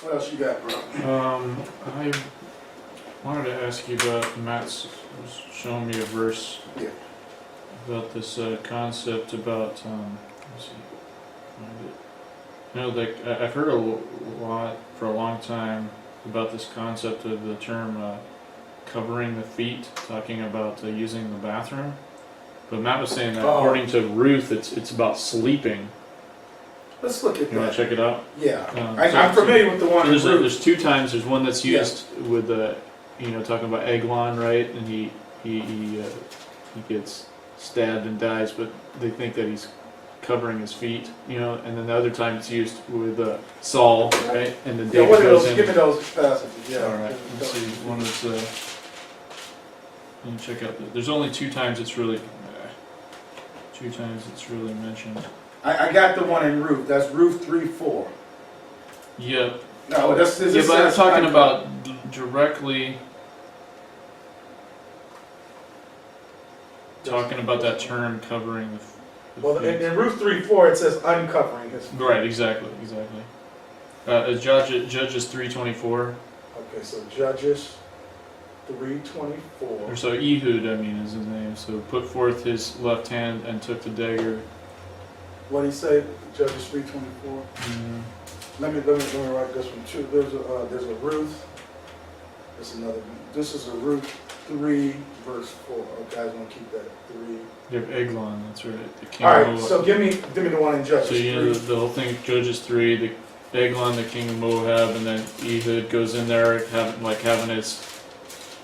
What else you got, bro? I wanted to ask you about Matt's was showing me a verse Yeah. about this concept about let's see, find it. You know, like I've heard a lot for a long time about this concept of the term covering the feet, talking about using the bathroom. But Matt was saying that according to Ruth, it's about sleeping. Let's look at that. You want to check it out? Yeah. So I'm familiar with the one. there's two times. There's one that's used with talking about Eglon, right? And he gets stabbed and dies, but they think that he's covering his feet, and then the other time it's used with Saul, right? And then David goes in. Give me those passages, yeah. All right, let's see. One is, let me check out. There's only two times it's really mentioned. I got the one in Ruth. That's Ruth 3:4. Yep. No, this Yeah, but I'm talking about directly. Talking about that term covering the well, in Ruth 3:4 it says uncovering his feet. Right, exactly. Judges 3:24. Okay, so Judges 3:24. Or so Ehud, is his name. So put forth his left hand and took the dagger. What do you say? Judges 3:24. Let me write this one too. There's a Ruth. There's another one. This is a Ruth 3 verse 4. Okay, I was gonna keep that at 3. You have Eglon, that's right. The king All right, of Moab. so give me the one in Judges. So the whole thing, Judges 3, the Eglon, the king of Moab, and then Ehud goes in there having his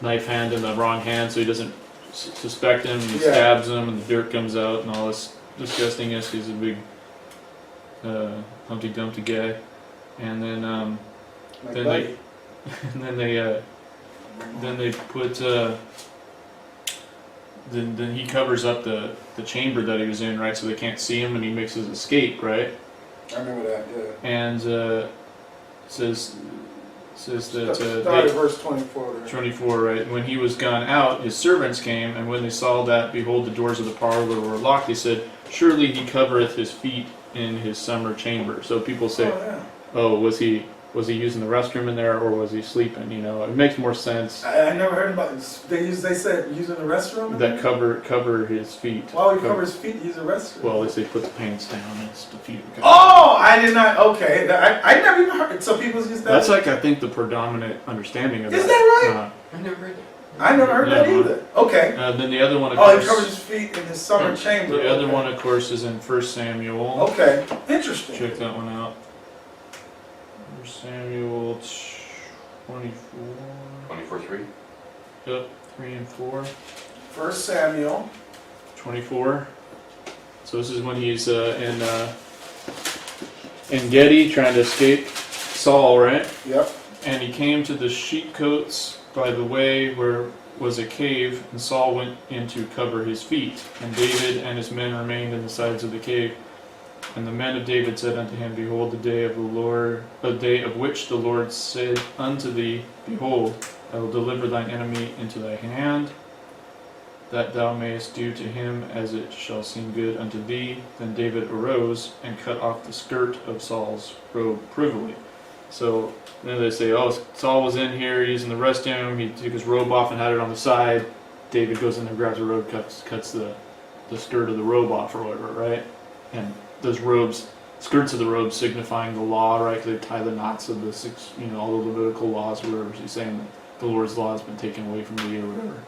knife hand in the wrong hand, so he doesn't suspect him. And he stabs him, and the dirt comes out, and all this disgustingness. He's a big Humpty Dumpty guy, and then they put. Then he covers up the chamber that he was in, right? So they can't see him, and he makes his escape, right? I remember that. Yeah. And says that start at verse 24. 24, right? When he was gone out, his servants came, and when they saw that, behold, the doors of the parlor were locked, they said, "Surely he covereth his feet in his summer chamber." So people say, "Oh, was he using the restroom in there, or was he sleeping?" It makes more sense. I never heard about this. They said using the restroom. That cover his feet. Why would he cover his feet? Use the restroom. Well, they say put the pants down. It's the feet. Oh, I did not. Okay, I never even heard. So people use that. That's I think the predominant understanding of that. Is that right? I never heard that. I never heard that either. Okay. Then the other one, of course. course. He covers his feet in his summer chamber. The other one, of course, is in 1 Samuel. Okay, interesting. Check that one out. 1 Samuel 24. 24:3. Yep, 3 and 4. 1 Samuel 24. So this is when he's in Gedi trying to escape Saul, right? Yep. And he came to the sheepcotes by the way where was a cave, and Saul went in to cover his feet. And David and his men remained in the sides of the cave. And the men of David said unto him, Behold, the day of the Lord, a day of which the Lord said unto thee, Behold, I will deliver thine enemy into thy hand, that thou mayest do to him as it shall seem good unto thee. Then David arose and cut off the skirt of Saul's robe privily. So then they say, oh, Saul was in here using the restroom, he took his robe off and had it on the side. David goes in there, grabs the robe, cuts the skirt of the robe off or whatever, right? And those robes, skirts of the robe signifying the law, right? They tie the knots of the six, all the Levitical laws or whatever. He's saying that the Lord's law has been taken away from thee or whatever.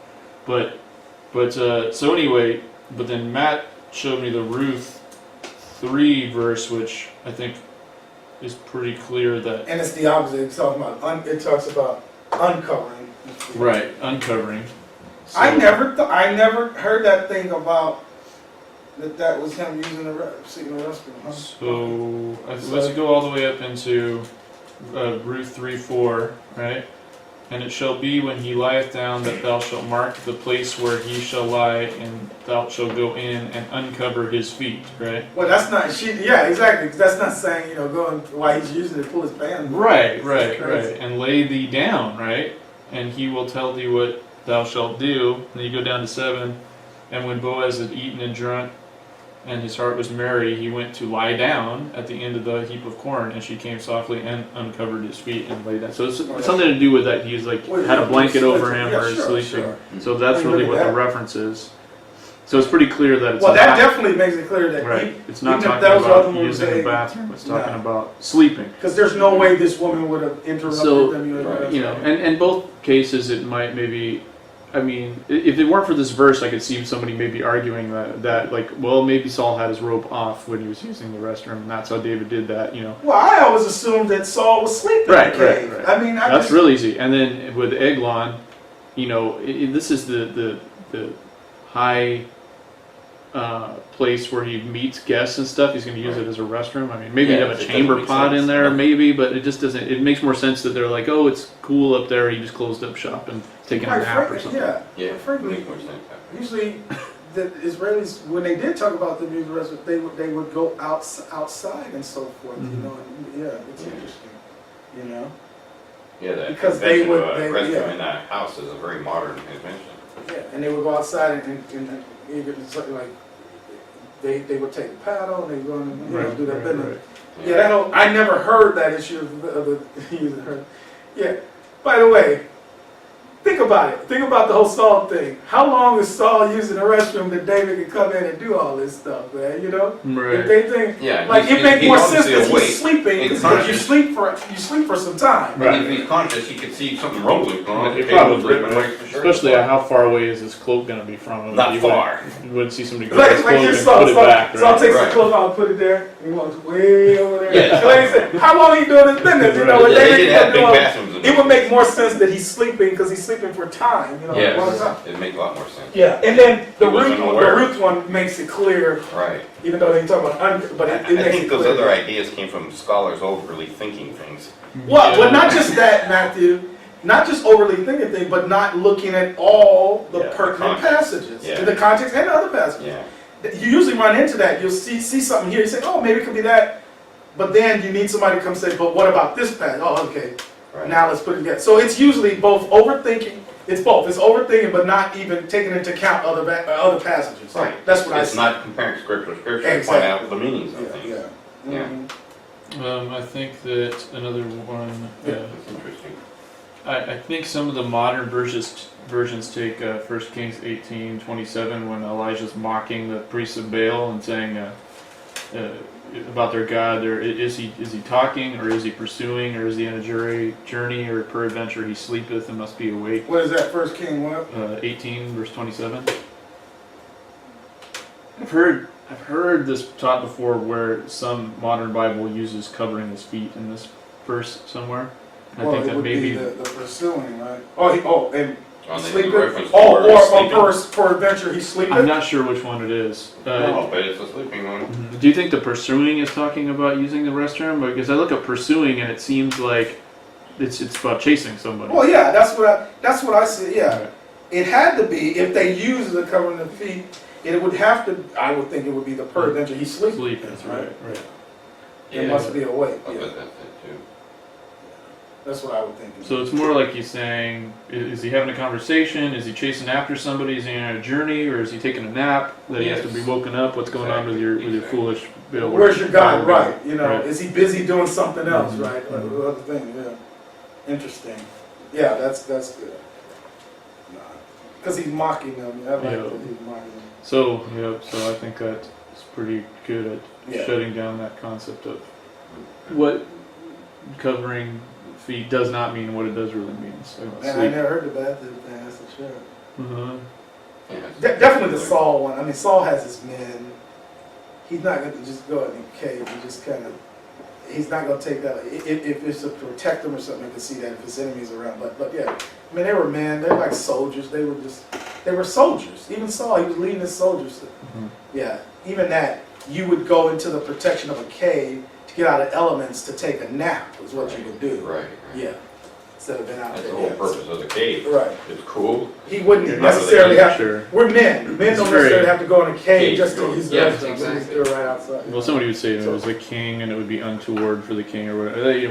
But so anyway, but then Matt showed me the Ruth 3 verse, which I think is pretty clear that. And it's the opposite. It talks about uncovering. Right, uncovering. So, I never heard that thing about that was him using the restroom. Huh? So let's go all the way up into Ruth 3:4, right? And it shall be when he lieth down that thou shalt mark the place where he shall lie, and thou shalt go in and uncover his feet, right? Well, that's not. Yeah, exactly. That's not saying go while he's using it to pull his pants. Right. And lay thee down, right? And he will tell thee what thou shalt do. And then you go down to 7, and when Boaz had eaten and drunk, and his heart was merry, he went to lie down at the end of the heap of corn, and she came softly and uncovered his feet and lay down. So it's something to do with that. He's like had a blanket over him or sleeping. Sure. So that's really what the reference is. So it's pretty clear that it's well, that definitely makes it clear that right. It's not even talking if about using the bathroom. It's talking about sleeping. Because there's no way this woman would have interrupted them. You know, and both cases it might maybe. I mean, if it weren't for this verse, I could see somebody maybe arguing that like, well, maybe Saul had his robe off when he was using the restroom, and that's how David did that, you know. Well, I always assumed that Saul was sleeping in the cave. Right. I mean, that's real easy. And then with Eglon, you know, this is the high place where he meets guests and stuff. He's going to use it as a restroom. I mean, maybe he'd have a chamber pot in there, maybe, but it just doesn't. It makes more sense that they're like, oh, it's cool up there. He just closed up shop and taking a nap or something. Yeah. Frankly, usually the Israelis, when they did talk about the new restroom, they would go outside and so forth. You know, and it's interesting. You know. Yeah, that because they would restroom in that house is a very modern invention. Yeah, and they would go outside and even something like they would take a paddle and they go and do that business. Right. Yeah, I never heard that issue of the yeah. By the way, think about it. Think about the whole Saul thing. How long is Saul using the restroom that David can come in and do all this stuff, man? You know, right. If they think, it makes more sense because he's sleeping because you sleep for some time. Right. If he's conscious, he could see something rolling on. Especially how far away is his cloak going to be from him? Not far. You wouldn't see somebody grab his cloak and put it back. Saul takes the clothes off and put it there. He walks way over there. Yeah. Like I said, how long are you doing this business? You know, it would make more sense that he's sleeping because he's sleeping for time. You know, it makes a lot more sense. Yeah, and then the Ruth one makes it clear. Right. Even though they talk about, but it makes I think it those clear. other ideas came from scholars overly thinking things. Well, not just that, Matthew. Not just overly thinking things, but not looking at all the pertinent passages, in the context and other passages. Yeah. You usually run into that. You'll see something here. You say, oh, maybe it could be that. But then you need somebody to come say, but what about this passage? Oh, okay. Right. Now let's put it together. So it's usually both overthinking. It's both. It's overthinking, but not even taking into account other passages. Right. That's what I see. It's not comparing scripture to find out the meanings of things. Yeah. Mm-hmm. I think that another one. That's interesting. I think some of the modern versions take 1 Kings 18:27 when Elijah's mocking the priests of Baal and saying about their God. Is he talking, or is he pursuing, or is he on a journey, or peradventure he sleepeth and must be awake? What is that? 1 King what? 18 verse 27. I've heard this taught before where some modern Bible uses covering his feet in this verse somewhere. I think that maybe the pursuing, right? And sleeping. For adventure, he's sleeping. I'm not sure which one it is. No, but it's a sleeping one. Do you think the pursuing is talking about using the restroom? Because I look at pursuing and it seems like it's about chasing somebody. Well, yeah, that's what I see. Yeah, right. It had to be if they use the covering the feet. It would have to. I would think it would be the peradventure he's sleeping. Sleeping, right. It must be awake. I bet that's it too. That's what I would think. So it's more like he's saying, is he having a conversation? Is he chasing after somebody? Is he on a journey, or is he taking a nap that he has to be woken up? What's going on with your foolish bill? Where's your God? Right. You know, is he busy doing something else? Right. Other thing. Yeah. Interesting. Yeah, that's good. Because he's mocking them. I like that he's mocking them. So I think that's pretty good at shutting down that concept of what covering feet does not mean what it does really means. Man, I never heard the bathroom thing. That's for sure. Mm-hmm. Definitely the Saul one. I mean, Saul has his men. He's not going to just go in the cave and just kind of. He's not going to take that. If it's to protect them or something, I can see that if his enemies around. But yeah, I mean, they were men. They're like soldiers. They were soldiers. Even Saul, he was leading his soldiers. Mm-hmm. Yeah, even that, you would go into the protection of a cave to get out of elements to take a nap is what you would do. Right. Yeah. Instead of being out there. That's the whole purpose of the cave. Right. It's cool. He wouldn't necessarily have to. We're men. Men don't necessarily have to go in a cave just to use the restroom. Exactly. Do it right outside. Well, somebody would say it was a king and it would be untoward for the king or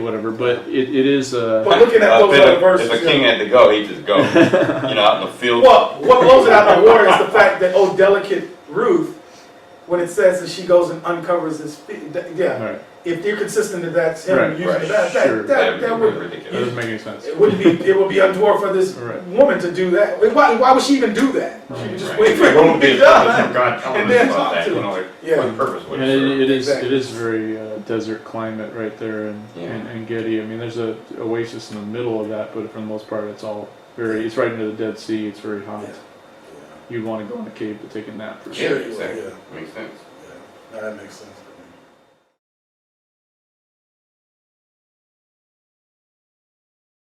whatever. But it is. But looking at those other verses. If a king had to go, he'd just go. Out in the field. Well, what blows it out of the water is the fact that delicate Ruth when it says that she goes and uncovers his feet, yeah, Right. if they're consistent that that's him Right, using right, that, sure. that would, That ridiculous. doesn't make any sense. it would be untoward for this Right. woman to do that. Why would she even do that? She would just Right. wait for Like, him what would to be be the purpose done. of God telling and us then about talk that? to You him. know, like, Yeah. what purpose would And it serve? it Exactly. is very desert climate right there Yeah. in Getty. I mean, there's a oasis in the middle of that, but for the most part, it's all it's right into the Dead Sea. It's very hot. Yeah. You'd want to go in a cave to take a nap for Yeah, sure. exactly. Yeah. Makes sense. Yeah. No, that makes sense.